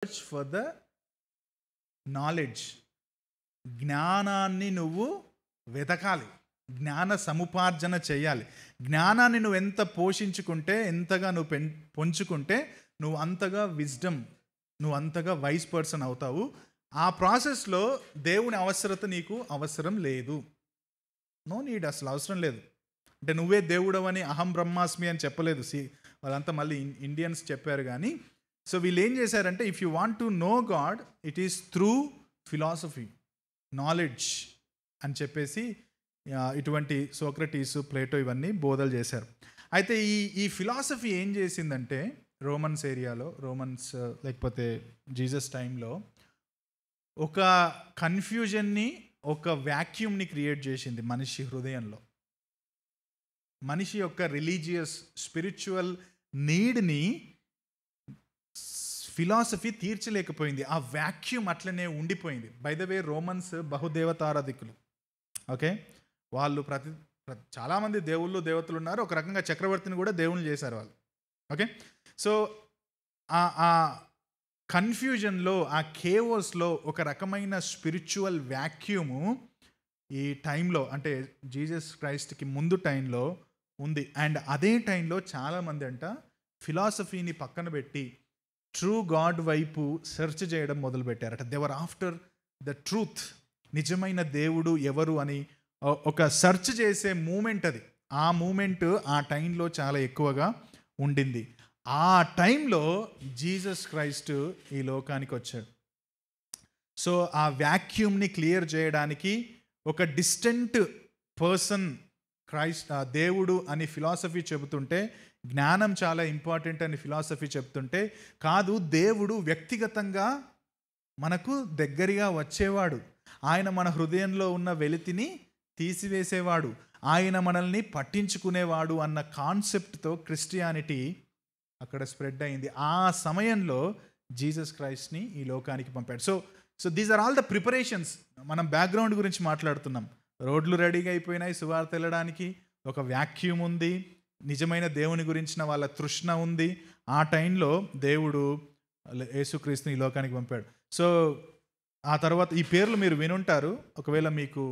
For the knowledge. జ్ఞానాన్ని నువ్వు వెతకాలి, జ్ఞాన సముపార్జన చేయాలి. జ్ఞానాన్ని నువ్వు ఎంత పోషించుకుంటే, ఎంతగా నువ్వు పొంచుకుంటే నువ్వు అంతగా విజ్డమ్, నువ్వు అంతగా వైస్ పర్సన్ అవుతావు. ఆ ప్రాసెస్లో దేవుని అవసరత నీకు అవసరం లేదు. నో నీడ్, అసలు అవసరం లేదు. అంటే నువ్వే దేవుడవని అహం బ్రహ్మాస్మి అని చెప్పలేదు. వాళ్ళంతా మళ్ళీ ఇండియన్స్ చెప్పారు. కానీ సో వీళ్ళు ఏం చేశారంటే, if you want to know God it is through philosophy, knowledge అని చెప్పేసి ఇటువంటి సోక్రటీస్, ప్లేటో ఇవన్నీ బోధలు చేశారు. అయితే ఈ ఫిలాసఫీ ఏం చేసిందంటే రోమన్స్ ఏరియాలో, రోమన్స్ లేకపోతే జీసస్ టైంలో ఒక కన్ఫ్యూజన్ని, ఒక వ్యాక్యూమ్ని క్రియేట్ చేసింది మనిషి హృదయంలో. మనిషి యొక్క రిలీజియస్, స్పిరిచువల్ నీడ్ని ఫిలాసఫీ తీర్చలేకపోయింది. ఆ వ్యాక్యూమ్ అట్లనే ఉండిపోయింది. బై ద వే, రోమన్స్ బహుదేవతారాధికులు. ఓకే, వాళ్ళు చాలామంది దేవుళ్ళు, దేవతలు ఉన్నారు. ఒక రకంగా చక్రవర్తిని కూడా దేవుళ్ళు చేశారు వాళ్ళు. ఓకే, సో ఆ కన్ఫ్యూజన్లో, ఆ కేవోస్లో ఒక రకమైన స్పిరిచువల్ వ్యాక్యూము ఈ టైంలో, అంటే జీసస్ క్రైస్ట్కి ముందు టైంలో ఉంది. అండ్ అదే టైంలో చాలామంది అంట ఫిలాసఫీని పక్కన పెట్టి ట్రూ గాడ్ వైపు సెర్చ్ చేయడం మొదలుపెట్టారట. దేవర్ ఆఫ్టర్ ద ట్రూత్, నిజమైన దేవుడు ఎవరు అని ఒక సెర్చ్ చేసే మూమెంట్ అది. ఆ మూమెంట్ ఆ టైంలో చాలా ఎక్కువగా ఉండింది. ఆ టైంలో జీసస్ క్రైస్ట్ ఈ లోకానికి వచ్చాడు. సో ఆ వ్యాక్యూమ్ని క్లియర్ చేయడానికి ఒక డిస్టెంట్ పర్సన్ క్రైస్ట్, దేవుడు అని ఫిలాసఫీ చెబుతుంటే, జ్ఞానం చాలా ఇంపార్టెంట్ అని ఫిలాసఫీ చెప్తుంటే, కాదు, దేవుడు వ్యక్తిగతంగా మనకు దగ్గరగా వచ్చేవాడు, ఆయన మన హృదయంలో ఉన్న వెలితిని తీసివేసేవాడు, ఆయన మనల్ని పట్టించుకునేవాడు అన్న కాన్సెప్ట్తో క్రిస్టియానిటీ అక్కడ స్ప్రెడ్ అయింది. ఆ సమయంలో జీసస్ క్రైస్ట్ని ఈ లోకానికి పంపాడు. So these are all the preparations. మనం బ్యాక్గ్రౌండ్ గురించి మాట్లాడుతున్నాం. రోడ్లు రెడీగా అయిపోయినాయి సువార్త వెళ్ళడానికి, ఒక వ్యాక్యూమ్ ఉంది, నిజమైన దేవుని గురించిన వాళ్ళ తృష్ణ ఉంది. ఆ టైంలో దేవుడు యేసుక్రీస్తుని ఈ లోకానికి పంపాడు. సో ఆ తర్వాత ఈ పేర్లు మీరు వినుంటారు, ఒకవేళ మీకు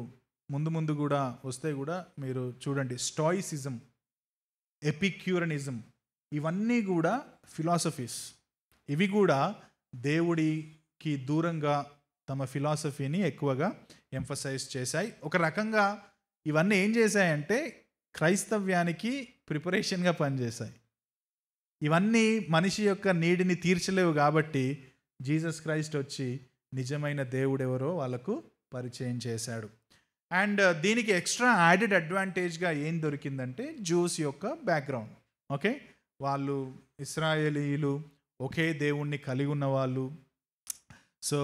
ముందు కూడా వస్తే కూడా మీరు చూడండి. స్టాయిసిజం, ఎపిక్యూరనిజం, ఇవన్నీ కూడా ఫిలాసఫీస్. ఇవి కూడా దేవుడికి దూరంగా తమ ఫిలాసఫీని ఎక్కువగా ఎంఫసైజ్ చేశాయి. ఒక రకంగా ఇవన్నీ ఏం చేశాయంటే క్రైస్తవ్యానికి ప్రిపరేషన్గా పనిచేశాయి. ఇవన్నీ మనిషి యొక్క నీడిని తీర్చలేవు కాబట్టి జీసస్ క్రైస్ట్ వచ్చి నిజమైన దేవుడెవరో వాళ్ళకు పరిచయం చేశాడు. అండ్ దీనికి ఎక్స్ట్రా యాడెడ్ అడ్వాంటేజ్గా ఏం దొరికిందంటే జ్యూస్ యొక్క బ్యాక్గ్రౌండ్. ఓకే, వాళ్ళు ఇశ్రాయేలీయులు, ఒకే దేవుణ్ణి కలిగి ఉన్నవాళ్ళు. సో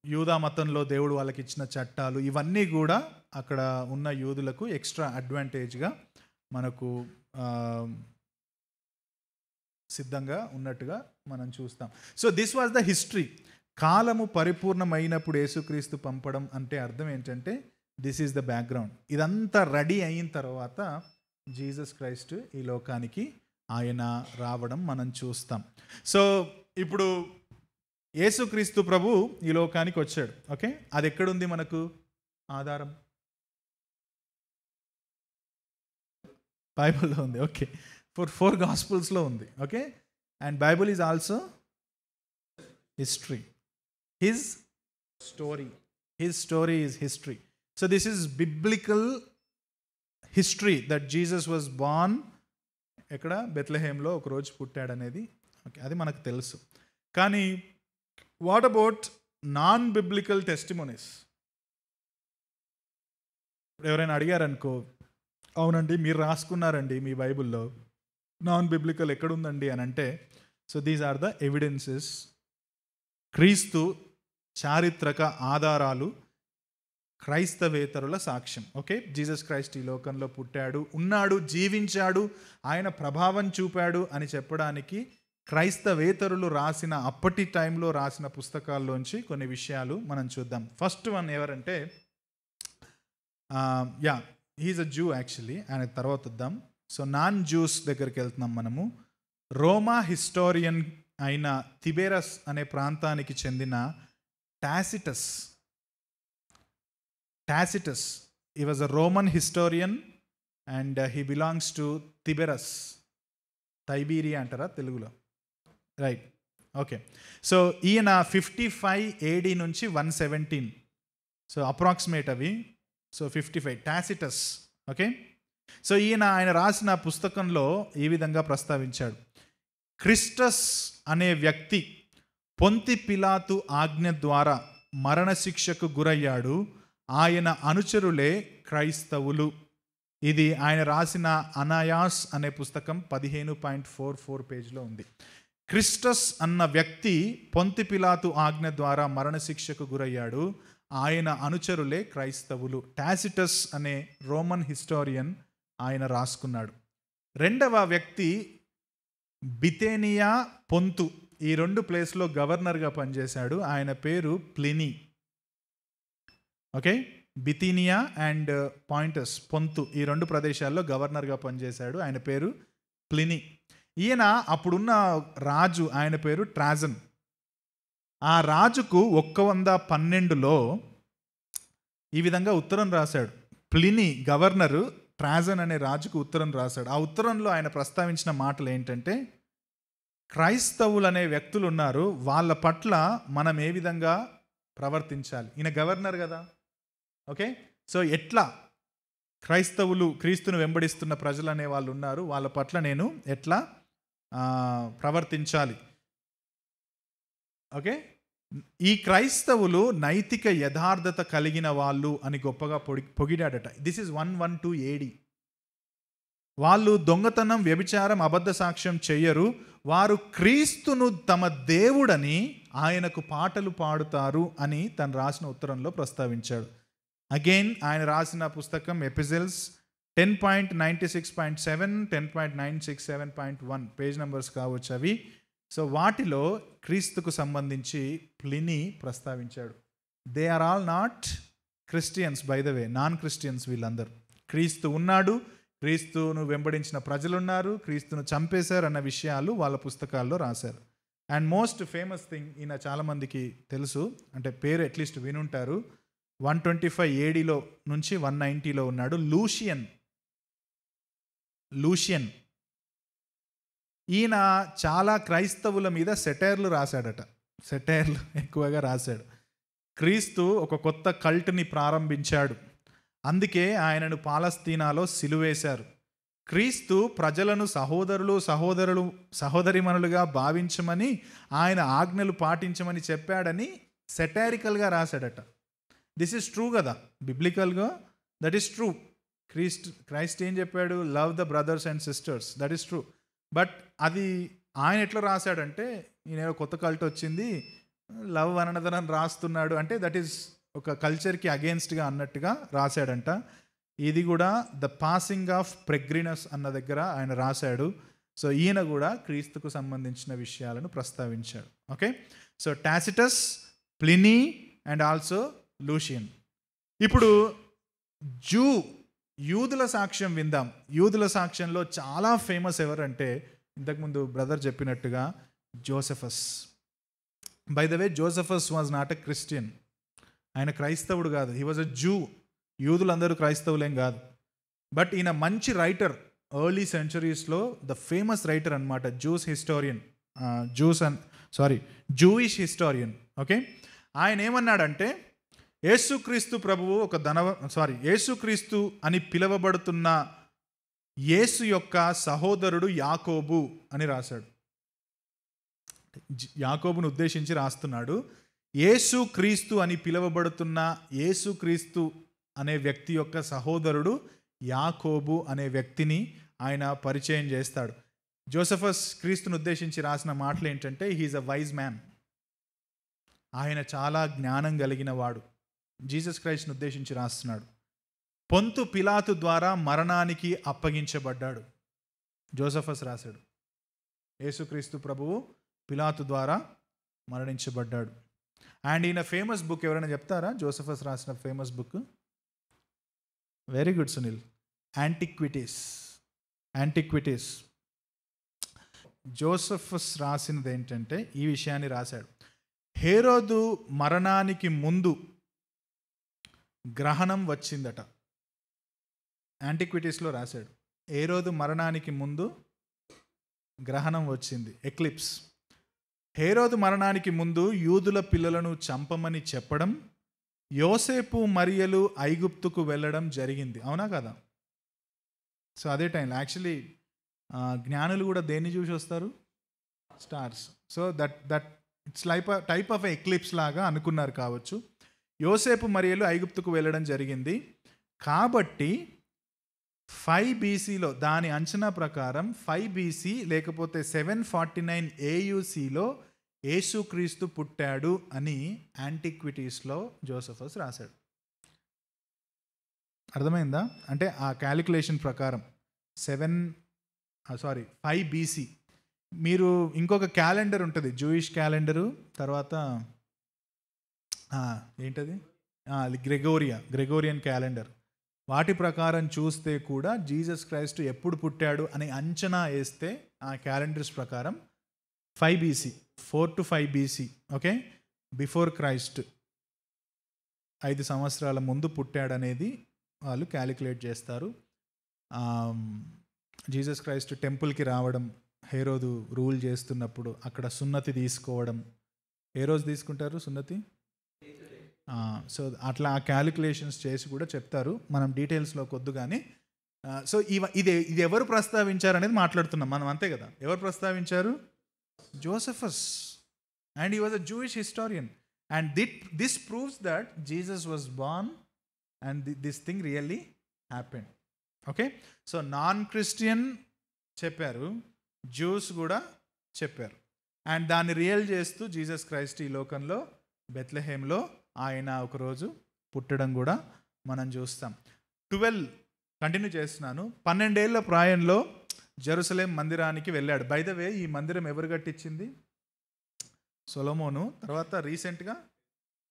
యూదా మతంలో దేవుడు వాళ్ళకి ఇచ్చిన చట్టాలు, ఇవన్నీ కూడా అక్కడ ఉన్న యూదులకు ఎక్స్ట్రా అడ్వాంటేజ్గా మనకు సిద్ధంగా ఉన్నట్టుగా మనం చూస్తాం. So this was the history. కాలము పరిపూర్ణమైనప్పుడు యేసుక్రీస్తు పంపడం అంటే అర్థం ఏంటంటే దిస్ ఈజ్ ద బ్యాక్గ్రౌండ్. ఇదంతా రెడీ అయిన తర్వాత జీసస్ క్రైస్ట్ ఈ లోకానికి ఆయన రావడం మనం చూస్తాం. సో ఇప్పుడు యేసుక్రీస్తు ప్రభు ఈ లోకానికి వచ్చాడు. ఓకే, అది ఎక్కడుంది మనకు ఆధారం? బైబిల్లో ఉంది. ఓకే, ఫోర్ గాస్పుల్స్లో ఉంది. Okay, and Bible is also history. His story is history. So this is biblical history that Jesus was born ఎక్కడ, బెత్లెహేమ్లో ఒకరోజు పుట్టాడనేది. ఓకే, అది మనకు తెలుసు. కానీ what about non biblical testimonies? ఎవరైనా అడిగారనుకో, అవునండి మీరు రాసుకున్నారండి మీ బైబిల్లో, నాన్ బిబ్లికల్ ఎక్కడుందండి అని అంటే, so these are the evidences. క్రీస్తు చారిత్రక ఆధారాలు, క్రైస్తవేతరుల సాక్ష్యం. ఓకే, జీసస్ క్రైస్ట్ ఈ లోకంలో పుట్టాడు, ఉన్నాడు, జీవించాడు, ఆయన ప్రభావం చూపాడు అని చెప్పడానికి క్రైస్తవేతరులు రాసిన, అప్పటి టైంలో రాసిన పుస్తకాల్లోంచి కొన్ని విషయాలు మనం చూద్దాం. ఫస్ట్ వన్ ఎవరంటే, హీఈస్ అ జూ యాక్చువల్లీ, ఆయన తర్వాత వద్దాం. సో నాన్ జ్యూస్ దగ్గరికి వెళ్తున్నాం మనము. రోమా హిస్టోరియన్ అయిన తిబెరస్ అనే ప్రాంతానికి చెందిన Tacitus he was a Roman historian and he belongs to తిబెరస్. తైబీరియా అంటారా తెలుగులో, రైట్? ఓకే. సో ఈయన 55 AD నుంచి 117, సో అప్రాక్సిమేట్ అవి. So 55 Tacitus. ఓకే. సో ఆయన రాసిన పుస్తకంలో ఈ విధంగా ప్రస్తావించాడు: క్రిస్టస్ అనే వ్యక్తి పొంతి పిలాతు ఆజ్ఞ ద్వారా మరణశిక్షకు గురయ్యాడు. ఆయన అనుచరులే క్రైస్తవులు. ఇది ఆయన రాసిన అనాయాస్ అనే పుస్తకం 15.44 పేజీలో ఉంది. క్రిస్టస్ అన్న వ్యక్తి పొంతి పిలాతు ఆజ్ఞ ద్వారా మరణశిక్షకు గురయ్యాడు. ఆయన అనుచరులే క్రైస్తవులు. టాసిటస్ అనే రోమన్ హిస్టోరియన్ ఆయన రాసుకున్నాడు. రెండవ వ్యక్తి బిథేనియా, పొంతు, ఈ 2 ప్లేస్లో గవర్నర్గా పనిచేశాడు. ఆయన పేరు ప్లినీ. ఓకే. బిథీనియా అండ్ పాయింటస్, పొంతు, ఈ 2 ప్రదేశాల్లో గవర్నర్గా పనిచేశాడు. ఆయన పేరు ప్లినీ. ఈయన అప్పుడున్న రాజు, ఆయన పేరు ట్రాజన్. ఆ రాజుకు 112లో ఈ విధంగా ఉత్తరం రాశాడు. ప్లినీ గవర్నరు ట్రాజన్ అనే రాజుకు ఉత్తరం రాశాడు. ఆ ఉత్తరంలో ఆయన ప్రస్తావించిన మాటలు ఏంటంటే, క్రైస్తవులు అనే వ్యక్తులు ఉన్నారు, వాళ్ళ పట్ల మనం ఏ విధంగా ప్రవర్తించాలి. ఈయన గవర్నర్ కదా. ఓకే. సో ఎట్లా క్రైస్తవులు, క్రీస్తును వెంబడిస్తున్న ప్రజలు అనే వాళ్ళు ఉన్నారు, వాళ్ళ పట్ల నేను ఎట్లా ప్రవర్తించాలి. ఓకే. ఈ క్రైస్తవులు నైతిక యథార్థత కలిగిన వాళ్ళు అని గొప్పగా పొగిడాడట. This is 112 AD. వాళ్ళు దొంగతనం, వ్యభిచారం, అబద్ధ సాక్ష్యం చెయ్యరు. వారు క్రీస్తును తమ దేవుడని ఆయనకు పాటలు పాడుతారు అని తను రాసిన ఉత్తరంలో ప్రస్తావించాడు. అగైన్ ఆయన రాసిన పుస్తకం ఎపిజిల్స్ 10.96.7, 10.967.1 పేజ్ నెంబర్స్ కావచ్చు అవి. సో వాటిలో క్రీస్తుకు సంబంధించి ప్లినీ ప్రస్తావించాడు. They are all not Christians, by the way, non Christians వీళ్ళందరూ. క్రీస్తు ఉన్నాడు, క్రీస్తును వెంబడించిన ప్రజలున్నారు, క్రీస్తును చంపేశారు అన్న విషయాలు వాళ్ళ పుస్తకాల్లో రాశారు. అండ్ మోస్ట్ ఫేమస్ థింగ్, ఈయన చాలామందికి తెలుసు, అంటే పేరు అట్లీస్ట్ వినుంటారు. 125 ADలో నుంచి 190లో ఉన్నాడు. లూషియన్. ఈయన చాలా క్రైస్తవుల మీద సెటైర్లు రాశాడట. సెటైర్లు ఎక్కువగా రాశాడు. క్రీస్తు ఒక కొత్త కల్ట్ని ప్రారంభించాడు, అందుకే ఆయనను పాలస్తీనాలో సిలువేశారు. క్రీస్తు ప్రజలను సహోదరిమణులుగా భావించమని, ఆయన ఆజ్ఞలు పాటించమని చెప్పాడని సెటైరికల్గా రాశాడట. దిస్ ఈజ్ ట్రూ కదా, బిబ్లికల్గా దట్ ఈస్ ట్రూ. క్రైస్ట్ ఏం చెప్పాడు? Love the brothers and sisters, that is true. But అది ఆయన ఎట్లా రాశాడంటే, ఈయన కొత్త కల్ట్ వచ్చింది, లవ్ అనదర్ అని రాస్తున్నాడు అంటే దట్ ఈస్ ఒక కల్చర్కి అగేన్స్ట్గా అన్నట్టుగా రాశాడంట. ఇది కూడా ద పాసింగ్ ఆఫ్ ప్రెగ్రినస్ అన్న దగ్గర ఆయన రాశాడు. సో ఈయన కూడా క్రీస్తుకు సంబంధించిన విషయాలను ప్రస్తావించాడు. Okay. So Tacitus, Pliny and also Lucian. ఇప్పుడు యూదుల సాక్ష్యం విందాం. యూదుల సాక్ష్యంలో చాలా ఫేమస్ ఎవరంటే, ఇంతకుముందు బ్రదర్ చెప్పినట్టుగా Josephus. By the way, Josephus was not a Christian. ఆయన క్రైస్తవుడు కాదు, హీ వాజ్ ఎ జూ. యూదులందరూ క్రైస్తవులేం కాదు. బట్ ఈయన మంచి రైటర్, ఎర్లీ సెంచరీస్లో ద ఫేమస్ రైటర్ అనమాట. Jewish historian. ఓకే. ఆయన ఏమన్నాడంటే, యేసుక్రీస్తు అని పిలువబడుతున్న యేసు యొక్క సహోదరుడు యాకోబు అని రాశాడు. యాకోబును ఉద్దేశించి రాస్తున్నాడు. యేసుక్రీస్తు అని పిలువబడుతున్న యేసుక్రీస్తు అనే వ్యక్తి యొక్క సహోదరుడు యాకోబు అనే వ్యక్తిని ఆయన పరిచయం చేస్తాడు. జోసెఫస్ క్రీస్తును ఉద్దేశించి రాసిన మాటలు ఏంటంటే, హీఈస్ అ వైజ్ మ్యాన్. ఆయన చాలా జ్ఞానం కలిగిన వాడు. జీసస్ క్రైస్ట్ను ఉద్దేశించి రాస్తున్నాడు. పొంతు పిలాతు ద్వారా మరణానికి అప్పగించబడ్డాడు. జోసెఫస్ రాశాడు, యేసుక్రీస్తు ప్రభువు పిలాతు ద్వారా మరణించబడ్డాడు. అండ్ ఈయన ఫేమస్ బుక్ ఎవరైనా చెప్తారా? జోసెఫస్ రాసిన famous book, very good Sunil, antiquities. Josephus రాసినది ఏంటంటే ఈ విషయాన్ని రాశాడు. హేరోదు మరణానికి ముందు గ్రహణం వచ్చిందట. యాంటిక్విటీస్లో రాశాడు. హేరోదు మరణానికి ముందు గ్రహణం వచ్చింది, ఎక్లిప్స్. హేరోదు మరణానికి ముందు యూదుల పిల్లలను చంపమని చెప్పడం, యోసేపు మరియలు ఐగుప్తుకు వెళ్ళడం జరిగింది. అవునా కదా? సో అదే టైంలో యాక్చువల్లీ జ్ఞానులు కూడా దేన్ని చూసి వస్తారు? Stars. So that it's type of eclipse లాగా అనుకున్నారు కావచ్చు. యోసేపు మరియలు ఐగుప్తుకు వెళ్ళడం జరిగింది కాబట్టి 5 BCలో, దాని అంచనా ప్రకారం 5 BC లేకపోతే 749 AUCలో యేసుక్రీస్తు పుట్టాడు అని యాంటిక్విటీస్లో జోసెఫస్ రాశాడు. అర్థమైందా? అంటే ఆ క్యాలిక్యులేషన్ ప్రకారం 5 BC. మీరు ఇంకొక క్యాలెండర్ ఉంటుంది, జూయిష్ క్యాలెండరు, తర్వాత ఏంటది, గ్రెగోరియన్ క్యాలెండర్. వాటి ప్రకారం చూస్తే కూడా జీసస్ క్రైస్ట్ ఎప్పుడు పుట్టాడు అని అంచనా వేస్తే ఆ క్యాలెండర్స్ ప్రకారం 5 BC, 4 to 5 BC, okay, before Christ 5 సంవత్సరాల ముందు పుట్టాడనేది వాళ్ళు క్యాలిక్యులేట్ చేస్తారు. జీసస్ క్రైస్ట్ టెంపుల్కి రావడం, హేరోదు రూల్ చేస్తున్నప్పుడు అక్కడ సున్నతి తీసుకోవడం. ఏ రోజు తీసుకుంటారు సున్నతి? సో అట్లా ఆ క్యాలిక్యులేషన్స్ చేసి కూడా చెప్తారు. మనం డీటెయిల్స్లోకి వద్దు కానీ. సో ఇది ఎవరు ప్రస్తావించారు అనేది మాట్లాడుతున్నాం మనం, అంతే కదా? ఎవరు ప్రస్తావించారు? Josephus. And he was a Jewish historian. And this proves that Jesus was born and this thing really happened. Okay, so non Christian చెప్పారు, జ్యూస్ కూడా చెప్పారు. అండ్ దాన్ని రియల్ చేస్తూ జీసస్ క్రైస్ట్ ఈ లోకంలో బెత్లెహేమ్లో ఆయన ఒకరోజు పుట్టడం కూడా మనం చూస్తాం. 12 కంటిన్యూ చేస్తున్నాను. 12 ఏళ్ల ప్రాయంలో జెరూసలేం మందిరానికి వెళ్ళాడు. బై ద వే, ఈ మందిరం ఎవరు కట్టించింది? సొలొమోను. తర్వాత రీసెంట్గా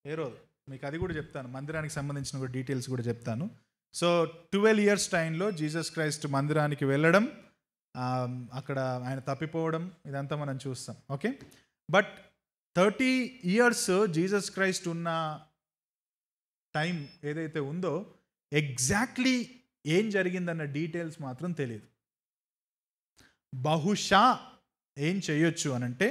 హేరోదు. మీకు అది కూడా చెప్తాను, మందిరానికి సంబంధించిన కూడా డీటెయిల్స్ కూడా చెప్తాను. సో 12 years టైంలో జీసస్ క్రైస్ట్ మందిరానికి వెళ్ళడం, అక్కడ ఆయన తప్పిపోవడం, ఇదంతా మనం చూస్తాం. Okay, but 30 years Jesus Christ ఉన్న టైం ఏదైతే ఉందో ఎగ్జాక్ట్లీ ఏం జరిగిందన్న డీటెయిల్స్ మాత్రం తెలియదు. బహుశా ఏం చేయొచ్చు అనంటే,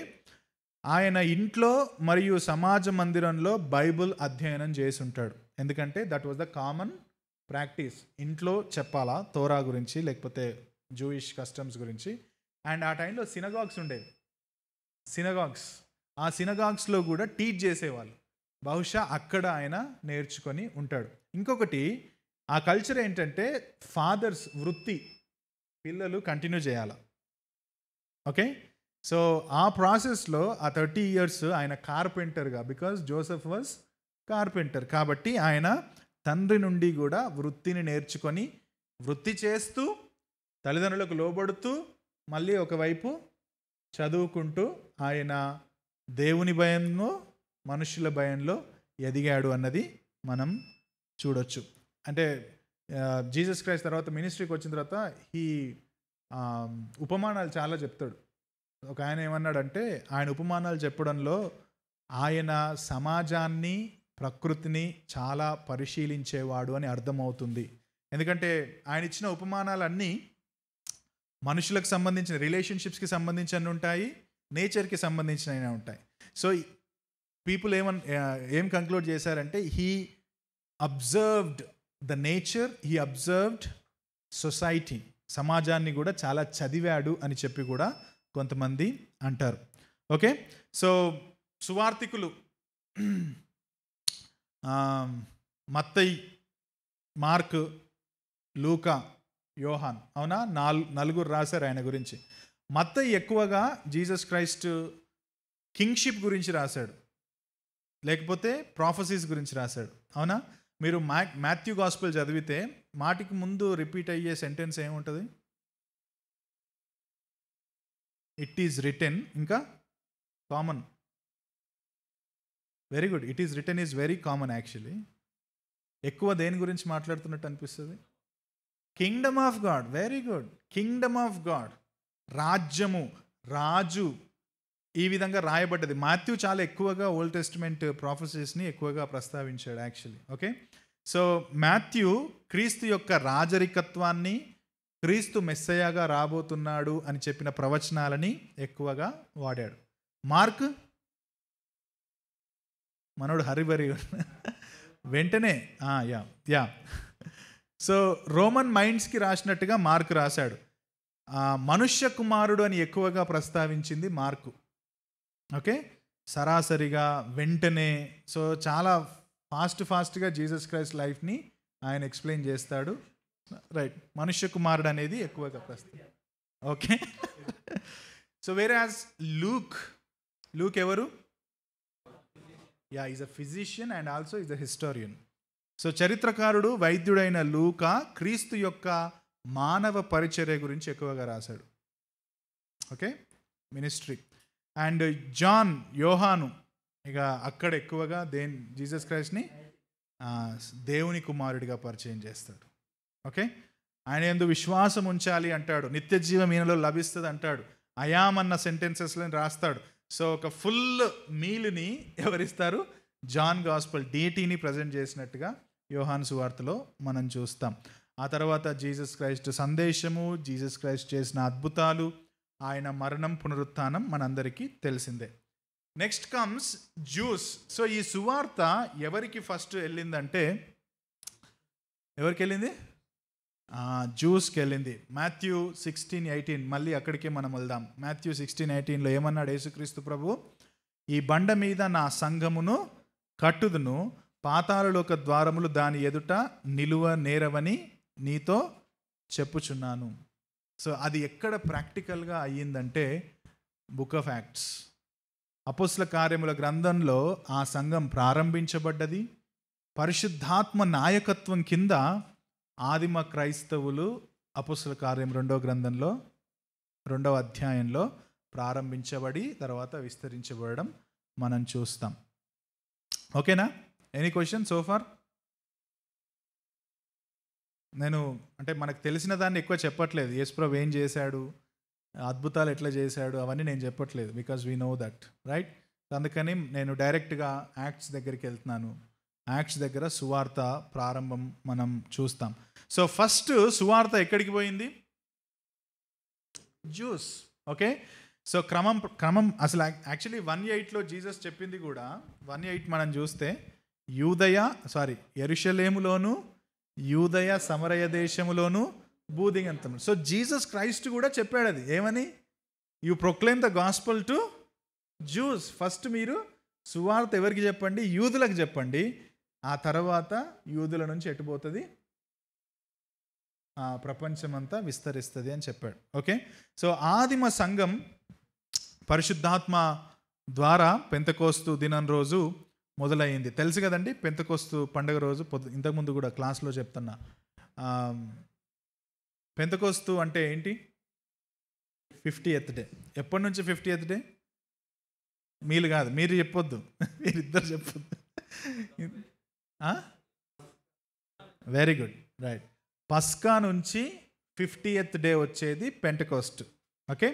ఆయన ఇంట్లో మరియు సమాజ మందిరంలో బైబుల్ అధ్యయనం చేసి ఉంటాడు. ఎందుకంటే that was the common practice. ఇంట్లో చెప్పాలా తోరా గురించి, లేకపోతే జూయిష్ కస్టమ్స్ గురించి. అండ్ ఆ టైంలో సినగాగ్స్ ఉండేవి. ఆ సినగాగ్స్లో కూడా టీచ్ చేసేవాళ్ళు. బహుశా అక్కడ ఆయన నేర్చుకొని ఉంటాడు. ఇంకొకటి, ఆ కల్చర్ ఏంటంటే ఫాదర్స్ వృత్తి పిల్లలు కంటిన్యూ చేయాల. ఓకే, సో ఆ ప్రాసెస్లో ఆ 30 years ఆయన కార్పెంటర్గా, బికాజ్ జోసెఫ్ వాజ్ కార్పెంటర్ కాబట్టి ఆయన తండ్రి నుండి కూడా వృత్తిని నేర్చుకొని, వృత్తి చేస్తూ, తల్లిదండ్రులకు లోబడుతూ, మళ్ళీ ఒకవైపు చదువుకుంటూ ఆయన దేవుని భయంలో, మనుషుల భయంలో ఎదిగాడు అన్నది మనం చూడొచ్చు. అంటే జీసస్ క్రైస్ట్ తర్వాత మినిస్ట్రీకి వచ్చిన తర్వాత ఉపమానాలు చాలా చెప్తాడు. ఒక ఆయన ఏమన్నాడంటే, ఆయన ఉపమానాలు చెప్పడంలో ఆయన సమాజాన్ని, ప్రకృతిని చాలా పరిశీలించేవాడు అని అర్థమవుతుంది. ఎందుకంటే ఆయన ఇచ్చిన ఉపమానాలన్నీ మనుషులకు సంబంధించిన, రిలేషన్షిప్స్కి సంబంధించిన ఉంటాయి, నేచర్కి సంబంధించినవి ఉంటాయి. సో పీపుల్ ఏం కంక్లూడ్ చేశారంటే, he observed the nature, he observed society, సమాజాన్ని కూడా చాలా చదివాడు అని చెప్పి కూడా కొంతమంది అంటారు. ఓకే, సో సువార్తికులు మత్తయి, మార్క్, లూకా, యోహాన్, అవునా, 4 రాశారు ఆయన గురించి. మత్తయి ఎక్కువగా జీసస్ క్రైస్ట్ కింగ్షిప్ గురించి రాశాడు, లేకపోతే ప్రాఫెసీస్ గురించి రాశాడు. అవునా, మీరు మాథ్యూ గాస్పెల్ చదివితే మాటికి ముందు రిపీట్ అయ్యే సెంటెన్స్ ఏముంటుంది? It is written. ఇంకా common, very good, it is written is very common. Actually ఎక్కువ దేని గురించి మాట్లాడుతున్నట్టు అనిపిస్తుంది? Kingdom of God. Very good, kingdom of God, రాజ్యము, రాజు, ఈ విధంగా రాయబడ్డది. మాథ్యూ చాలా ఎక్కువగా ఓల్డ్ టెస్టిమెంట్ ప్రాఫెసీస్ని ఎక్కువగా ప్రస్తావించాడు యాక్చువల్లీ. ఓకే, సో మాథ్యూ క్రీస్తు యొక్క రాజరికత్వాన్ని, క్రీస్తు మెస్సయ్యగా రాబోతున్నాడు అని చెప్పిన ప్రవచనాలని ఎక్కువగా వాడాడు. మార్క్ మనోడు హరిబరి వెంటనే యా యా సో రోమన్ మైండ్స్కి రాసినట్టుగా మార్క్ రాశాడు. మనుష్య కుమారుడు అని ఎక్కువగా ప్రస్తావించింది మార్కు. ఓకే, సరాసరిగా వెంటనే, సో చాలా ఫాస్ట్గా జీసస్ క్రైస్ట్ లైఫ్ని ఆయన ఎక్స్ప్లెయిన్ చేస్తాడు. రైట్, మనుష్య కుమారుడు అనేది ఎక్కువగా ప్రస్తావం. ఓకే, సో వేరే యాజ్ లూక్ ఎవరు? Yeah, is a physician and also is a historian. So చరిత్రకారుడు, వైద్యుడైన లూకా క్రీస్తు యొక్క మానవ పరిచర్య గురించి ఎక్కువగా రాశాడు. Okay, ministry. అండ్ యోహాను ఇక అక్కడ ఎక్కువగా జీసస్ క్రైస్ట్ని దేవుని కుమారుడిగా పరిచయం చేస్తాడు. ఓకే, ఆయన యందు విశ్వాసం ఉంచాలి అంటాడు, నిత్య జీవం ఈయనలో లభిస్తుంది అంటాడు, అయామన్న సెంటెన్సెస్లో రాస్తాడు. సో ఒక ఫుల్ మీల్ని ఎవరిస్తారు? జాన్ గాస్పల్ డీటీని ప్రజెంట్ చేసినట్టుగా యోహాను సువార్తలో మనం చూస్తాం. ఆ తర్వాత జీసస్ క్రైస్ట్ సందేశము, జీసస్ క్రైస్ట్ చేసిన అద్భుతాలు, ఆయన మరణం, పునరుత్థానం మనందరికీ తెలిసిందే. Next comes juice. సో ఈ సువార్త ఎవరికి ఫస్ట్ వెళ్ళిందంటే, ఎవరికి వెళ్ళింది? జ్యూస్కి వెళ్ళింది. మాథ్యూ 16:18, మళ్ళీ అక్కడికే మనం వెళ్దాం. మాథ్యూ 16:18లో ఏమన్నాడు యేసుక్రీస్తు ప్రభు? ఈ బండ మీద నా సంఘమును కట్టుదును, పాతాళలోక ద్వారములు దాని ఎదుట నిలువ నేరవని నీతో చెప్పుచున్నాను. సో అది ఎక్కడ ప్రాక్టికల్గా అయ్యిందంటే బుక్ ఆఫ్ యాక్ట్స్, అపోస్తల కార్యముల గ్రంథంలో ఆ సంఘం ప్రారంభించబడ్డది. పరిశుద్ధాత్మ నాయకత్వం కింద ఆదిమ క్రైస్తవులు అపోస్తల కార్యం 2వ గ్రంథంలో 2వ అధ్యాయంలో ప్రారంభించబడి తర్వాత విస్తరించబడడం మనం చూస్తాం. ఓకేనా? Any question so far? నేను అంటే మనకు తెలిసిన దాన్ని ఎక్కువ చెప్పట్లేదు. యేసుప్రభు ఏం చేశాడు, అద్భుతాలు ఎట్లా చేశాడు అవన్నీ నేను చెప్పట్లేదు, because we know that, right? అందుకని నేను డైరెక్ట్గా యాక్ట్స్ దగ్గరికి వెళ్తున్నాను. యాక్ట్స్ దగ్గర సువార్త ప్రారంభం మనం చూస్తాం. సో ఫస్ట్ సువార్త ఎక్కడికి పోయింది? జ్యూస్. ఓకే, సో క్రమం అసలు యాక్చువల్లీ 1:8లో జీసస్ చెప్పింది కూడా 1:8 మనం చూస్తే యెరూషలేములోను, యూదయ సమరయ దేశములోను, భూదిగంతము. సో జీసస్ క్రైస్ట్ కూడా చెప్పాడు అది ఏమని? You proclaim the gospel to juice. First మీరు సువార్త ఎవరికి చెప్పండి? యూదులకు చెప్పండి. ఆ తర్వాత యూదుల నుంచి ఎటుపోతుంది? ప్రపంచమంతా విస్తరిస్తుంది అని చెప్పాడు. ఓకే, సో ఆదిమ సంఘం పరిశుద్ధాత్మ ద్వారా పెంతెకోస్తు దినం రోజు మొదలైంది. తెలుసు కదండి, పెంతెకోస్తు పండుగ రోజు ఇంతకుముందు కూడా క్లాస్లో చెప్తున్నా. పెంతెకోస్తు అంటే ఏంటి? 50th day. ఎప్పటి నుంచి 50th డే? మీరు కాదు, మీరు చెప్పొద్దు, మీరిద్దరు చెప్పొద్దు. Very good, right. పస్కా నుంచి 50th డే వచ్చేది పెంటెకోస్ట్. ఓకే,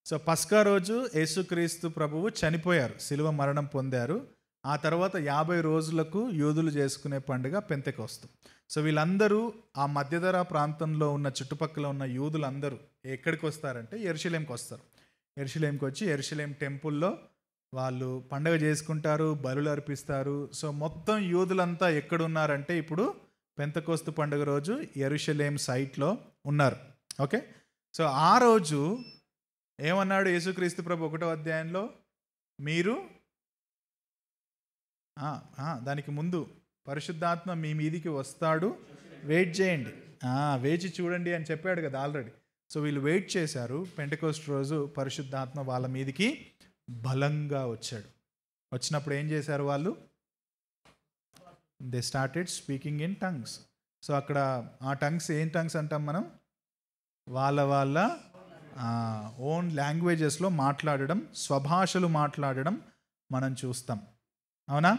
సో పస్కా రోజు యేసుక్రీస్తు ప్రభువు చనిపోయారు, శిలువ మరణం పొందారు. ఆ తర్వాత 50 రోజులకు యూదులు చేసుకునే పండుగ పెంతెకోస్తు. సో వీళ్ళందరూ ఆ మధ్యధరా ప్రాంతంలో ఉన్న చుట్టుపక్కల ఉన్న యూదులందరూ ఎక్కడికి వస్తారంటే యెరూషలేంకి వస్తారు. యెరూషలేంకి వచ్చి యెరూషలేం టెంపుల్లో వాళ్ళు పండుగ చేసుకుంటారు, బలులు అర్పిస్తారు. సో మొత్తం యూదులంతా ఎక్కడున్నారంటే ఇప్పుడు పెంతెకోస్తు పండుగ రోజు యెరూషలేం సైట్లో ఉన్నారు. ఓకే, సో ఆ రోజు ఏమన్నాడు యేసుక్రీస్తు ప్రభు 1వ అధ్యాయంలో? మీరు దానికి ముందు పరిశుద్ధాత్మ మీ మీదికి వస్తాడు, వెయిట్ చేయండి, వేచి చూడండి అని చెప్పాడు కదా ఆల్రెడీ. సో వీళ్ళు వెయిట్ చేశారు. పెంటెకోస్ట్ రోజు పరిశుద్ధాత్మ వాళ్ళ మీదికి బలంగా వచ్చాడు. వచ్చినప్పుడు ఏం చేశారు వాళ్ళు? They started speaking in tongues. So అక్కడ ఆ టంగ్స్ ఏం టంగ్స్ అంటాం మనం? వాళ్ళ ఓన్ లాంగ్వేజెస్లో మాట్లాడడం, స్వభాషలు మాట్లాడడం మనం చూస్తాం. అవునా?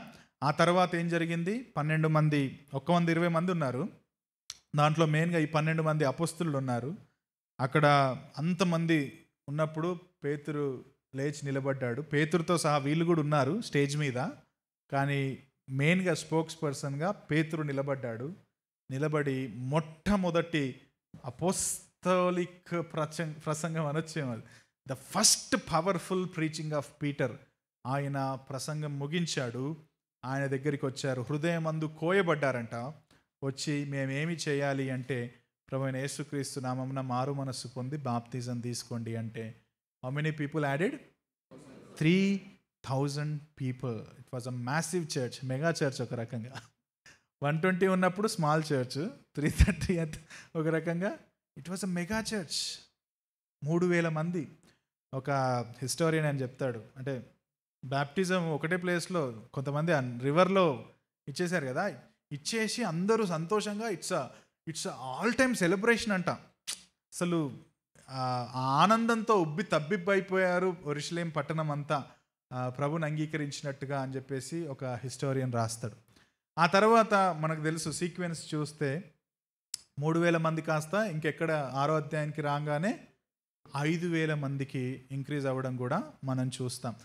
ఆ తర్వాత ఏం జరిగింది? 12 మంది, 120 మంది ఉన్నారు. దాంట్లో మెయిన్గా ఈ 12 మంది అపోస్తులు ఉన్నారు. అక్కడ అంతమంది ఉన్నప్పుడు పేతురు లేచి నిలబడ్డాడు. పేతురుతో సహా వీళ్ళు కూడా ఉన్నారు స్టేజ్ మీద, కానీ మెయిన్గా స్పోక్స్ పర్సన్గా పేతురు నిలబడ్డాడు. నిలబడి మొట్టమొదటి అపోస్తలిక్ ప్రసంగం అనొచ్చేమో అది, the first powerful preaching of Peter, ఆయన ప్రసంగం ముగించాడు. ఆయన దగ్గరికి వచ్చారు, హృదయమందు కోయబడ్డారంట. వచ్చి మేమేమి చేయాలి అంటే, ప్రభువైన యేసుక్రీస్తు నామమున మారు మనస్సు పొంది బాప్తిజం తీసుకోండి అంటే, how many people added? 3,000 people. It was a massive church, mega church ఒక రకంగా. 120 ఉన్నప్పుడు స్మాల్ చర్చ్, 330 ఒక రకంగా it was a mega church. 3,000 మంది. ఒక హిస్టోరియన్ అని చెప్తాడు, అంటే బ్యాప్టిజం ఒకటే ప్లేస్లో కొంతమంది రివర్లో ఇచ్చేశారు కదా, ఇచ్చేసి అందరూ సంతోషంగా ఇట్స్ ఆల్ టైమ్ సెలబ్రేషన్ అంట. అసలు ఆనందంతో ఉబ్బి తబ్బిబ్బైపోయారు యెరూషలేం పట్టణం అంతా ప్రభుని అంగీకరించినట్టుగా అని చెప్పేసి ఒక హిస్టోరియన్ రాస్తాడు. ఆ తర్వాత మనకు తెలుసు సీక్వెన్స్ చూస్తే 3,000 మంది కాస్త ఇంకెక్కడ 6వ అధ్యాయానికి రాగానే 5,000 మందికి ఇంక్రీజ్ అవ్వడం కూడా మనం చూస్తాం.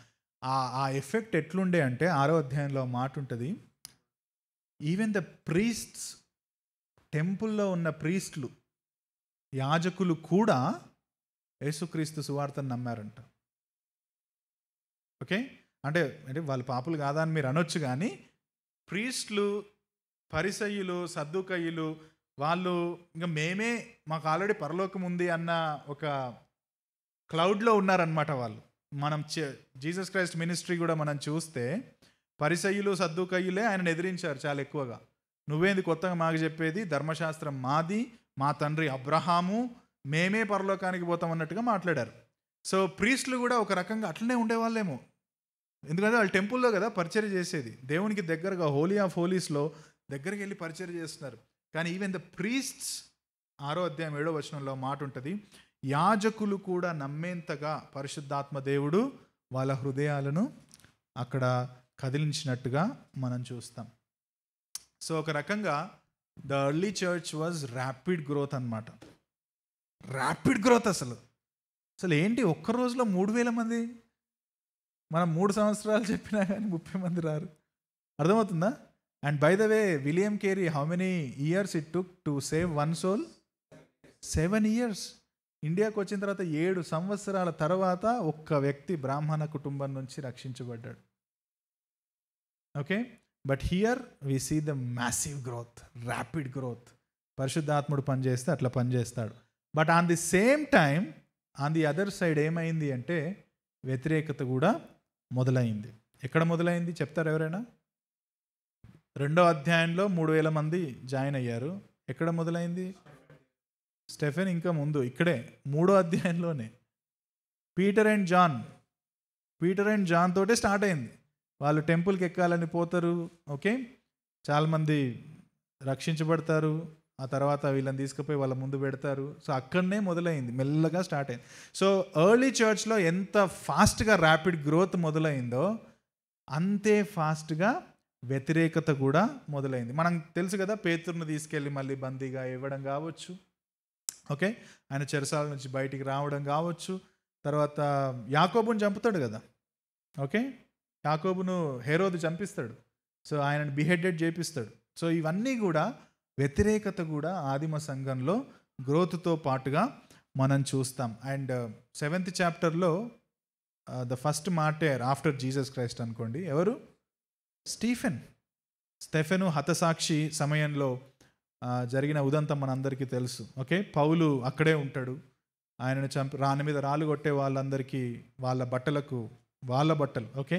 ఆ ఎఫెక్ట్ ఎట్లుండే అంటే 6వ అధ్యాయంలో మాట ఉంటుంది, ఈవెన్ ద ప్రీస్ట్స్, టెంపుల్లో ఉన్న ప్రీస్ట్లు, యాజకులు కూడా యేసుక్రీస్తు సువార్తను నమ్మారంట. ఓకే, అంటే వాళ్ళు పాపులు కాదా అని మీరు అనొచ్చు, కానీ ప్రీస్ట్లు, పరిసయ్యులు, సద్దుకయ్యులు వాళ్ళు ఇంకా మాకు ఆల్రెడీ పరలోకం ఉంది అన్న ఒక క్లౌడ్లో ఉన్నారనమాట వాళ్ళు. మనం జీసస్ క్రైస్ట్ మినిస్ట్రీ కూడా మనం చూస్తే పరిసయ్యులు, సద్దుకయ్యులే ఆయనను ఎదిరించారు చాలా ఎక్కువగా. నువ్వేంది కొత్తగా మాకు చెప్పేది, ధర్మశాస్త్రం మాది, మా తండ్రి అబ్రహాము, మేమే పరలోకానికి పోతాం అన్నట్టుగా మాట్లాడారు. సో ప్రీస్ట్లు కూడా ఒక రకంగా అట్లనే ఉండేవాళ్ళేమో, ఎందుకంటే వాళ్ళు టెంపుల్లో కదా పరిచర్య చేసేది, దేవునికి దగ్గరగా హోలీ ఆఫ్ హోలీస్లో దగ్గరికి వెళ్ళి పరిచర్య చేస్తున్నారు. కానీ ఈవెన్ ద ప్రీస్ట్స్ 6వ అధ్యాయం 7వ వచనంలో మాట ఉంటుంది, యాజకులు కూడా నమ్మేంతగా పరిశుద్ధాత్మ దేవుడు వాళ్ళ హృదయాలను అక్కడ కదిలించినట్టుగా మనం చూస్తాం. సో ఒక రకంగా the early church was rapid growth అన్నమాట. Rapid growth. అసలు ఏంటి, ఒక్క రోజులో 3,000 మంది. మనం 3 సంవత్సరాలు చెప్పినా కానీ 30 మంది రారు. అర్థమవుతుందా? And by the way, William Carey, how many years it took to save 1 soul? 7 years. ఇండియాకు వచ్చిన తర్వాత 7 సంవత్సరాల తర్వాత ఒక్క వ్యక్తి బ్రాహ్మణ కుటుంబం నుంచి రక్షించబడ్డాడు. Okay, but here we see the massive growth, rapid growth. పరిశుద్ధాత్ముడు పనిచేస్తే అట్లా పనిచేస్తాడు. But on the same time, on the other side ఏమైంది అంటే వ్యతిరేకత కూడా మొదలైంది. ఎక్కడ మొదలైంది చెప్తారు ఎవరైనా? 2వ అధ్యాయంలో 3,000 మంది జాయిన్ అయ్యారు. ఎక్కడ మొదలైంది? స్టెఫెన్ ఇంకా ముందు, ఇక్కడే 3వ అధ్యాయంలోనే పీటర్ అండ్ జాన్ తోటే స్టార్ట్ అయింది. వాళ్ళు టెంపుల్కి ఎక్కాలని పోతారు. ఓకే, చాలామంది రక్షించబడతారు. ఆ తర్వాత వీళ్ళని తీసుకుపోయి వాళ్ళ ముందు పెడతారు. సో అక్కడనే మొదలైంది, మెల్లగా స్టార్ట్ అయింది. సో ఎర్లీ చర్చ్లో ఎంత ఫాస్ట్గా ర్యాపిడ్ గ్రోత్ మొదలైందో అంతే ఫాస్ట్గా వ్యతిరేకత కూడా మొదలైంది. మనం తెలుసు కదా, పేతురుని తీసుకెళ్ళి మళ్ళీ బందీగా ఇవ్వడం కావచ్చు, ఓకే, ఆయన చెరసాల నుంచి బయటికి రావడం కావచ్చు, తర్వాత యాకోబుని చంపుతాడు కదా, ఓకే, యాకోబును హేరోదు చంపిస్తాడు. సో ఆయనను బిహెడెడ్ చేపిస్తాడు. సో ఇవన్నీ కూడా వ్యతిరేకత కూడా ఆదిమ సంఘంలో గ్రోత్తో పాటుగా మనం చూస్తాం. అండ్ 7th chapterలో the first martyr after Jesus Christ అనుకోండి, ఎవరు? స్టెఫెను హతసాక్షి సమయంలో జరిగిన ఉదంతం మనందరికీ తెలుసు. ఓకే, పౌలు అక్కడే ఉంటాడు, ఆయనను రాని మీద రాళ్ళు కొట్టే వాళ్ళందరికీ వాళ్ళ బట్టలు, ఓకే,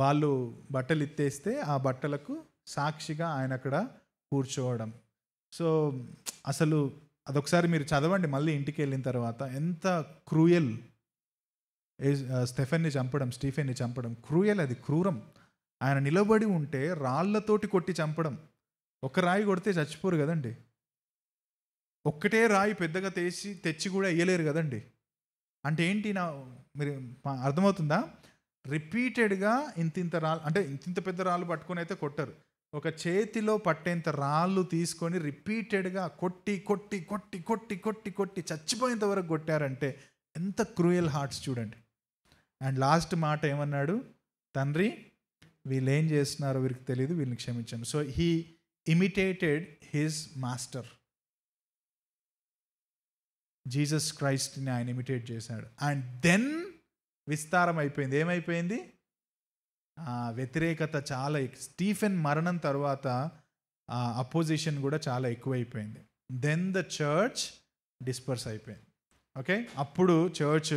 వాళ్ళు బట్టలు ఇత్తేస్తే ఆ బట్టలకు సాక్షిగా ఆయన అక్కడ కూర్చోవడం. సో అసలు అదొకసారి మీరు చదవండి మళ్ళీ ఇంటికి వెళ్ళిన తర్వాత. ఎంత క్రూయల్ స్టెఫెన్ని చంపడం క్రూయల్, అది క్రూరం. ఆయన నిలబడి ఉంటే రాళ్లతోటి కొట్టి చంపడం. ఒక రాయి కొడితే చచ్చిపోరు కదండి, ఒక్కటే రాయి పెద్దగా తెచ్చి కూడా వేయలేరు కదండి. అంటే ఏంటి, మీరు అర్థమవుతుందా? రిపీటెడ్గా ఇంతింత రాళ్ళు, అంటే ఇంతింత పెద్ద రాళ్ళు పట్టుకొని అయితే కొట్టరు, ఒక చేతిలో పట్టేంత రాళ్ళు తీసుకొని రిపీటెడ్గా కొట్టి కొట్టి కొట్టి కొట్టి కొట్టి కొట్టి చచ్చిపోయేంత వరకు కొట్టారంటే ఎంత క్రూయల్ హార్ట్స్ చూడండి. అండ్ లాస్ట్ మాట ఏమన్నాడు, తండ్రి వీళ్ళు ఏం చేస్తున్నారో వీరికి తెలియదు, వీళ్ళని క్షమించాను. So he imitated his master. Jesus క్రైస్ట్ని ఆయన ఇమిటేట్ చేశాడు. అండ్ దెన్ విస్తారం అయిపోయింది. ఏమైపోయింది? వ్యతిరేకత చాలా స్టీఫెన్ మరణం తర్వాత అపోజిషన్ కూడా చాలా ఎక్కువైపోయింది. దెన్ ద చర్చ్ డిస్పర్స్ అయిపోయింది. ఓకే, అప్పుడు చర్చ్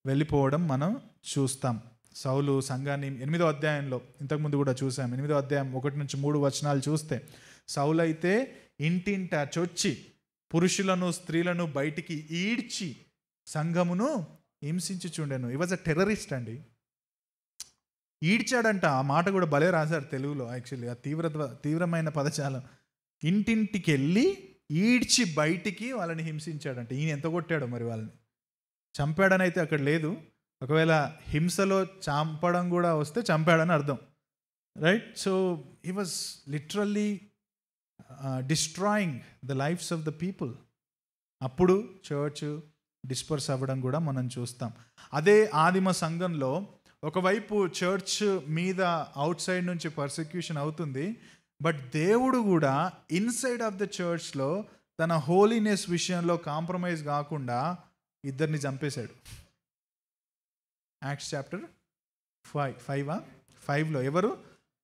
వెళ్ళిపోవడం మనం చూస్తాం. సౌలు సంఘాన్ని 8వ అధ్యాయంలో ఇంతకుముందు కూడా చూసాం. 8వ అధ్యాయం 1-3 వచనాలు చూస్తే సౌలు అయితే ఇంటింట చొచ్చి పురుషులను స్త్రీలను బయటికి ఈడ్చి సంఘమును హింసించి చూడాను. ఈ వాజ్ అ టెర్రరిస్ట్ అండి. ఈడ్చాడంట. ఆ మాట కూడా భలే రాశారు తెలుగులో. యాక్చువల్లీ ఆ తీవ్రమైన పదజాలం. ఇంటింటికి వెళ్ళి ఈడ్చి బయటికి వాళ్ళని హింసించాడంట. ఈయన ఎంత కొట్టాడో మరి వాళ్ళని. చంపాడని అయితే అక్కడ లేదు. ఒకవేళ హింసలో చంపడం కూడా వస్తే చంపాడని అర్థం, right? So he was literally destroying the lives of the people. అప్పుడు చర్చ్ డిస్పర్స్ అవ్వడం కూడా మనం చూస్తాం. అదే ఆదిమ సంఘంలో ఒకవైపు చర్చ్ మీద అవుట్ సైడ్ నుంచి పర్సిక్యూషన్ అవుతుంది, బట్ దేవుడు కూడా ఇన్సైడ్ ఆఫ్ ద చర్చ్లో తన హోలీనెస్ విషయంలో కాంప్రమైజ్ కాకుండా ఇద్దరిని చంపేశాడు. యాక్ట్స్ చాప్టర్ 5లో ఎవరు?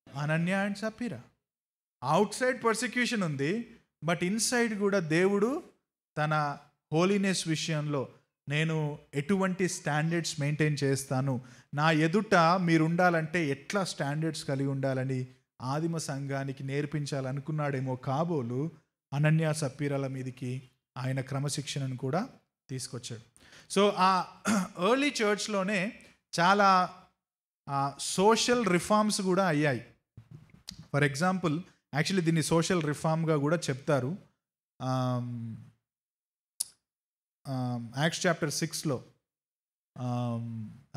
అనన్య అండ్ సపీరా. అవుట్ సైడ్ పర్సిక్యూషన్ ఉంది, బట్ ఇన్సైడ్ కూడా దేవుడు తన హోలీనెస్ విషయంలో నేను ఎటువంటి స్టాండర్డ్స్ మెయింటైన్ చేస్తాను, నా ఎదుట మీరు ఉండాలంటే ఎట్లా స్టాండర్డ్స్ కలిగి ఉండాలని ఆదిమ సంఘానికి నేర్పించాలనుకున్నాడేమో కాబోలు అనన్య సప్పీరాల మీదకి ఆయన క్రమశిక్షణను కూడా తీసుకొచ్చాడు. సో ఆ ఎర్లీ చర్చ్లోనే చాలా సోషల్ రిఫార్మ్స్ కూడా అయ్యాయి. ఫర్ ఎగ్జాంపుల్, యాక్చువల్లీ దీన్ని సోషల్ రిఫార్మ్గా కూడా చెప్తారు. యాక్ట్స్ చాప్టర్ 6లో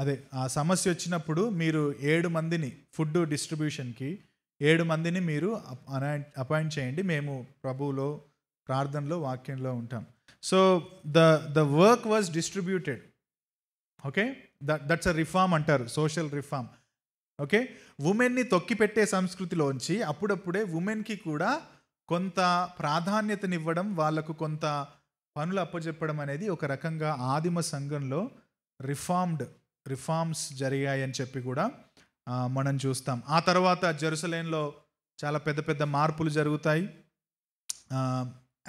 అదే ఆ సమస్య వచ్చినప్పుడు మీరు 7 మందిని ఫుడ్ డిస్ట్రిబ్యూషన్కి 7 మందిని మీరు అపాయింట్ చేయండి, మేము ప్రభువులో ప్రార్థనలో వాక్యంలో ఉంటాం. So the work was distributed. Okay, that's a reform అంటారు, సోషల్ రిఫార్మ్. ఓకే, ఉమెన్ని తొక్కిపెట్టే సంస్కృతిలోంచి అప్పుడప్పుడే ఉమెన్కి కూడా కొంత ప్రాధాన్యతనివ్వడం, వాళ్ళకు కొంత పనులు అప్పచెప్పడం అనేది ఒక రకంగా ఆదిమ సంఘంలో రిఫార్మ్స్ జరిగాయని చెప్పి కూడా మనం చూస్తాం. ఆ తర్వాత జెరూసలేంలో చాలా పెద్ద పెద్ద మార్పులు జరుగుతాయి.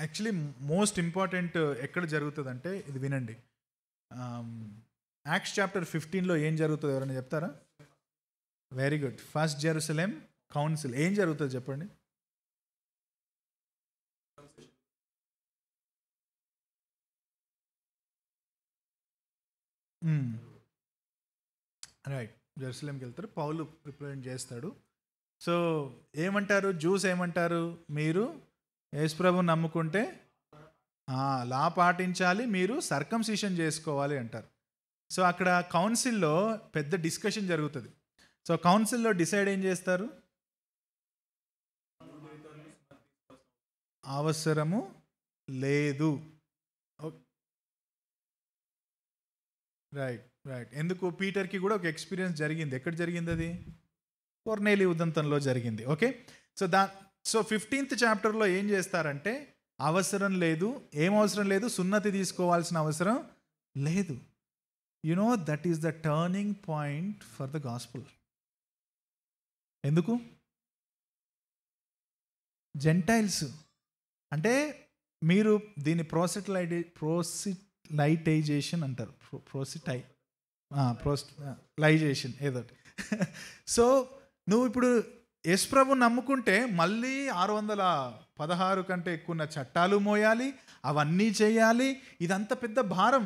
యాక్చువల్లీ మోస్ట్ ఇంపార్టెంట్ ఎక్కడ జరుగుతుందంటే, ఇది వినండి, యాక్ట్స్ చాప్టర్ 15లో ఏం జరుగుతుంది ఎవరైనా చెప్తారా? Very good. First Jerusalem council. ఏం జరుగుతుంది చెప్పండి. రైట్, జెరూసలేంకి వెళ్తారు, పౌలు రిప్రజెంట్ చేస్తాడు. సో ఏమంటారు జ్యూస్, ఏమంటారు, మీరు యేసుప్రభుని నమ్ముకుంటే లా పాటించాలి, మీరు సర్కంసిషన్ చేసుకోవాలి అంటారు. సో అక్కడ కౌన్సిల్లో పెద్ద డిస్కషన్ జరుగుతుంది. సో కౌన్సిల్లో డిసైడ్ ఏం చేస్తారు? అవసరము లేదు. రైట్. ఎందుకు? పీటర్కి కూడా ఒక ఎక్స్పీరియన్స్ జరిగింది. ఎక్కడ జరిగింది అది? కొర్నేలి ఉదంతంలో జరిగింది. ఓకే, సో 15th చాప్టర్లో ఏం చేస్తారంటే, అవసరం లేదు. ఏం అవసరం లేదు? సున్నతి తీసుకోవాల్సిన అవసరం లేదు. That is the turning point for the gospel. ఎందుకు? జెంటైల్స్ అంటే మీరు దీన్ని ప్రోసిలైటైజేషన్ అంటారు. ప్రోసిలైజేషన్ ఏదో. సో నువ్వు ఇప్పుడు యేసుప్రభు నమ్ముకుంటే మళ్ళీ 616 కంటే ఎక్కువ చట్టాలు మోయాలి, అవన్నీ చేయాలి. ఇదంతా పెద్ద భారం.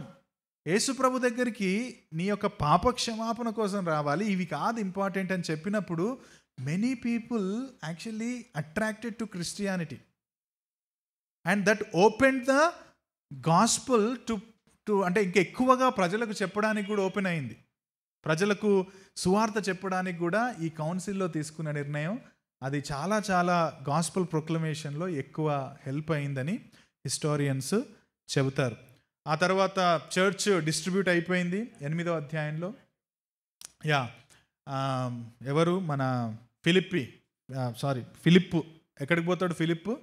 యేసుప్రభు దగ్గరికి నీ యొక్క పాప క్షమాపణ కోసం రావాలి, ఇవి కాదు ఇంపార్టెంట్ అని చెప్పినప్పుడు many people actually attracted to Christianity and that open the gospel to అంటే ఇంకా ఎక్కువగా ప్రజలకు చెప్పడానికి కూడా ఓపెన్ అయింది. ప్రజలకు సువార్త చెప్పడానికి కూడా ఈ కౌన్సిల్లో తీసుకున్న నిర్ణయం అది చాలా చాలా గాస్పుల్ ప్రొక్లమేషన్లో ఎక్కువ హెల్ప్ అయిందని హిస్టారియన్స్ చెబుతారు. ఆ తర్వాత చర్చ్ డిస్ట్రిబ్యూట్ అయిపోయింది 8వ అధ్యాయంలో. యా ఎవరు మన ఫిలిప్పు ఎక్కడికి పోతాడు? ఫిలిప్పు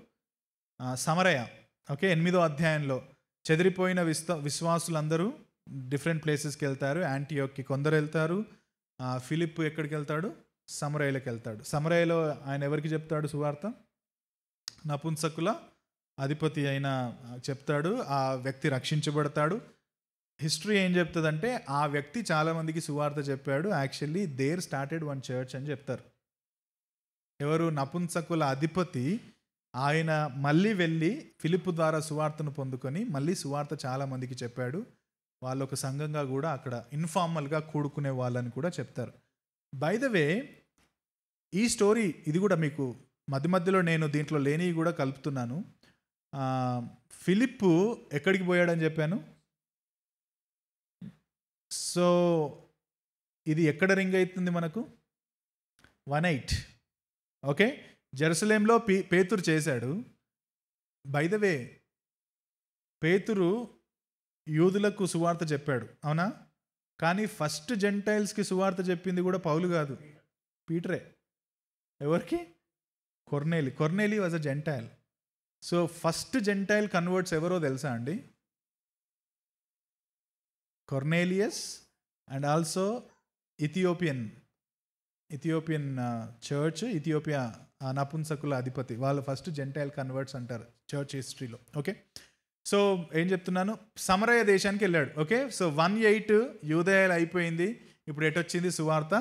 సమరయ. ఓకే, 8వ అధ్యాయంలో చెదిరిపోయిన విశ్వాసులందరూ డిఫరెంట్ ప్లేసెస్కి వెళ్తారు. యాంటియోక్కి కొందరు వెళ్తారు. ఫిలిప్పు ఎక్కడికి వెళ్తాడు? సమరయలోకి వెళ్తాడు. సమరయలో ఆయన ఎవరికి చెప్తాడు సువార్త? నపుంసకుల అధిపతి అయిన చెప్తాడు. ఆ వ్యక్తి రక్షించబడతాడు. హిస్టరీ ఏం చెప్తుందంటే ఆ వ్యక్తి చాలామందికి సువార్త చెప్పాడు. Actually there started one church అని చెప్తారు. ఎవరు? నపుంసకుల అధిపతి. ఆయన మళ్ళీ వెళ్ళి ఫిలిప్పు ద్వారా సువార్తను పొందుకొని మళ్ళీ సువార్త చాలామందికి చెప్పాడు. వాళ్ళు ఒక సంఘంగా కూడా అక్కడ ఇన్ఫార్మల్గా కూడుకునే వాళ్ళని కూడా చెప్తారు. బై ద వే, ఈ స్టోరీ ఇది కూడా మీకు మధ్యలో నేను దీంట్లో లేనివి కూడా కలుపుతున్నాను. ఫిలిప్పు ఎక్కడికి పోయాడని చెప్పాను? సో ఇది ఎక్కడ రింగ్ అవుతుంది మనకు? 1:8. ఓకే, జెరూసలేంలో పేతురు చేశాడు. బై ద వే, పేతురు యూదులకు సువార్త చెప్పాడు, అవునా? కానీ ఫస్ట్ జెంటైల్స్కి సువార్త చెప్పింది కూడా పౌలు కాదు, పీటరే. ఎవరికి? కొర్నేలి was a gentile. So first gentile converts ఎవరో తెలుసా అండి? Cornelius and also Ethiopian church, Ethiopia నపుంసకుల అధిపతి, వాళ్ళు ఫస్ట్ జెంటైల్ కన్వర్ట్స్ అంటారు చర్చ్ హిస్టరీలో. ఓకే, సో ఏం చెప్తున్నాను? సమరయ దేశానికి వెళ్ళాడు. ఓకే, సో 1:8 యూదయాలు అయిపోయింది. ఇప్పుడు ఎటొచ్చింది సువార్త?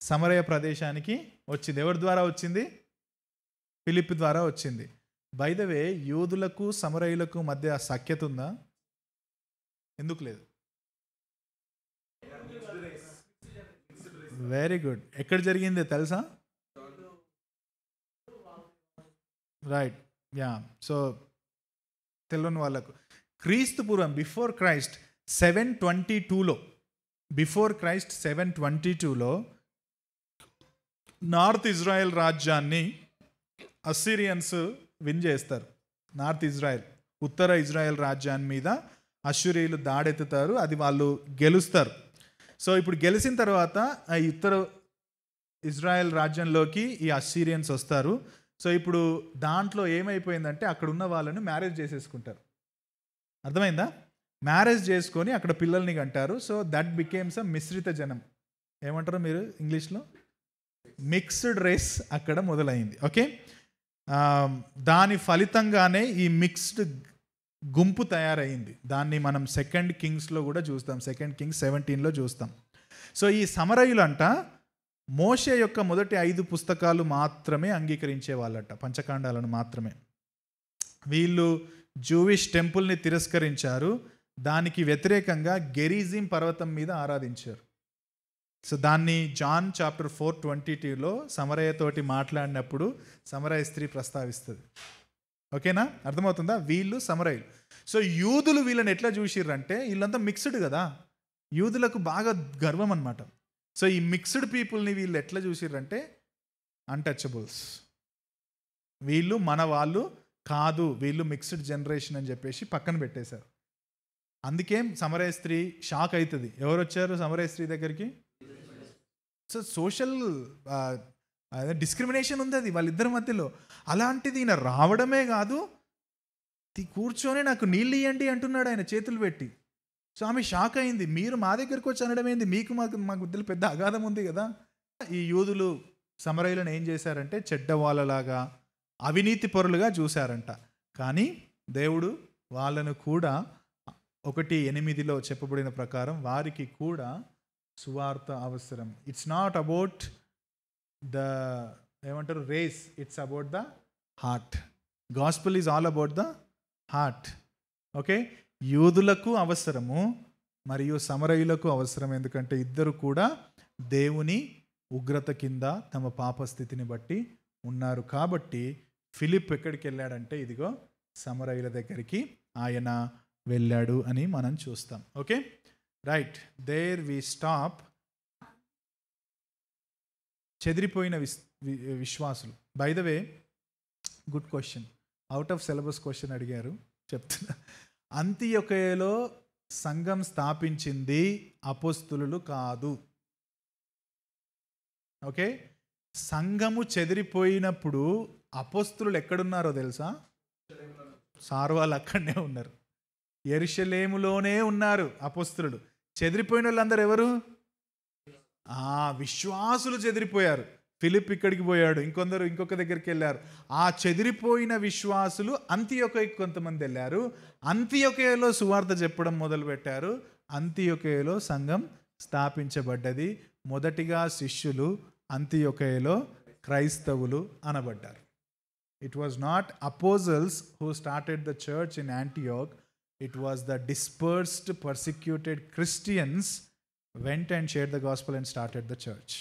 సమరయ ప్రదేశానికి వచ్చింది. ఎవరి ద్వారా వచ్చింది? ఫిలిప్ ద్వారా వచ్చింది. బై ద వే, యూదులకు సమరయులకు మధ్య సఖ్యత ఉందా? ఎందుకు లేదు? Very good. ఎక్కడ జరిగింది తెలుసా? Right, yeah. సో తెలియని వాళ్ళకు క్రీస్తు పూర్వం బిఫోర్ క్రైస్ట్ 722లో నార్త్ ఇజ్రాయెల్ రాజ్యాన్ని అస్సిరియన్స్ విన్ చేస్తారు. నార్త్ ఇజ్రాయెల్, ఉత్తర ఇజ్రాయెల్ రాజ్యాన్ని మీద అశ్షూరీయులు దాడెత్తుతారు. అది వాళ్ళు గెలుస్తారు. సో ఇప్పుడు గెలిచిన తర్వాత ఈ ఉత్తర ఇజ్రాయెల్ రాజ్యంలోకి ఈ అస్సిరియన్స్ వస్తారు. సో ఇప్పుడు దాంట్లో ఏమైపోయిందంటే అక్కడ ఉన్న వాళ్ళను మ్యారేజ్ చేసేసుకుంటారు. అర్థమైందా? మ్యారేజ్ చేసుకొని అక్కడ పిల్లల్ని కంటారు. సో దట్ బికేమ్స్ అ మిశ్రిత జనం. ఏమంటారు మీరు ఇంగ్లీష్లో? మిక్స్డ్ రేస్ అక్కడ మొదలైంది. ఓకే, దాని ఫలితంగానే ఈ మిక్స్డ్ గుంపు తయారైంది. దాన్ని మనం 2 కింగ్స్లో కూడా చూస్తాం. 2 Kings 17లో చూస్తాం. సో ఈ సమరయులంట మోషే యొక్క మొదటి 5 పుస్తకాలు మాత్రమే అంగీకరించే వాళ్ళట, పంచకాండాలను మాత్రమే. వీళ్ళు జూవిష్ టెంపుల్ని తిరస్కరించారు. దానికి వ్యతిరేకంగా గెరిజిం పర్వతం మీద ఆరాధించారు. సో దాన్ని జాన్ చాప్టర్ 4:22లో సమరయతోటి మాట్లాడినప్పుడు సమరయ స్త్రీ ప్రస్తావిస్తుంది. ఓకేనా? అర్థమవుతుందా? వీళ్ళు సమరయులు. సో యూదులు వీళ్ళని ఎట్లా చూసిర్రంటే వీళ్ళంతా మిక్స్డ్ కదా, యూదులకు బాగా గర్వం అనమాట. సో ఈ మిక్స్డ్ పీపుల్ని వీళ్ళు ఎట్లా చూసిర్రంటే అన్టచబుల్స్, వీళ్ళు మన వాళ్ళు కాదు, వీళ్ళు మిక్స్డ్ జనరేషన్ అని చెప్పేసి పక్కన పెట్టేశారు. అందుకే సమరయ స్త్రీ షాక్ అవుతుంది. ఎవరు వచ్చారు సమరయ స్త్రీ దగ్గరికి? సో సోషల్ డిస్క్రిమినేషన్ ఉంది అది వాళ్ళిద్దరి మధ్యలో. అలాంటిది ఈయన రావడమే కాదు, కూర్చొని నాకు నీళ్ళు ఇవ్వండి అంటున్నాడు ఆయన చేతులు పెట్టి. సో ఆమె షాక్ అయింది. మీరు మా దగ్గరకు వచ్చి అనడం ఏంది? మీకు మాకు మధ్యలో పెద్ద అగాధం ఉంది కదా. ఈ యూదులు సమరయులను ఏం చేశారంటే చెడ్డవాళ్ళలాగా, అవినీతి పరులుగా చూశారంట. కానీ దేవుడు వాళ్ళను కూడా 1:8లో చెప్పబడిన ప్రకారం వారికి కూడా సువార్త అవసరం. ఇట్స్ నాట్ అబౌట్ ద ఏమంటారు race, it's about the heart. Gospel is all about the heart. Okay, యూదులకు అవసరము మరియు సమరయులకు అవసరం. ఎందుకంటే ఇద్దరు కూడా దేవుని ఉగ్రత కింద తమ పాపస్థితిని బట్టి ఉన్నారు. కాబట్టి ఫిలిప్ ఎక్కడికి వెళ్ళాడంటే ఇదిగో సమరయుల దగ్గరికి ఆయన వెళ్ళాడు అని మనం చూస్తాం. Okay, right, there we stop. చెదిరిపోయిన విశ్వాసులు. By the way, good question, out of syllabus question అడిగారు, చెప్తున్నా. అంతియొకయలో సంఘం స్థాపించింది అపోస్తులు కాదు. ఓకే, సంఘము చెదిరిపోయినప్పుడు అపోస్తులు ఎక్కడున్నారో తెలుసా? సార్ వాళ్ళు అక్కడనే ఉన్నారు, యెరూషలేములోనే ఉన్నారు అపోస్తులు. చెదిరిపోయిన వాళ్ళందరూ ఎవరు? విశ్వాసులు చెదిరిపోయారు. ఫిలిప్ ఇక్కడికి పోయాడు, ఇంకొందరు ఇంకొక దగ్గరికి వెళ్ళారు. ఆ చెదిరిపోయిన విశ్వాసులు అంతియొకయకు కొంతమంది వెళ్ళారు. అంతియొకయలో సువార్త చెప్పడం మొదలుపెట్టారు. అంతియొకయలో సంఘం స్థాపించబడ్డది. మొదటిగా శిష్యులు అంతియొకయలో క్రైస్తవులు అనబడ్డారు. It was not apostles who started the church in Antioch. It was the dispersed, persecuted Christians went and shared the gospel and started the church.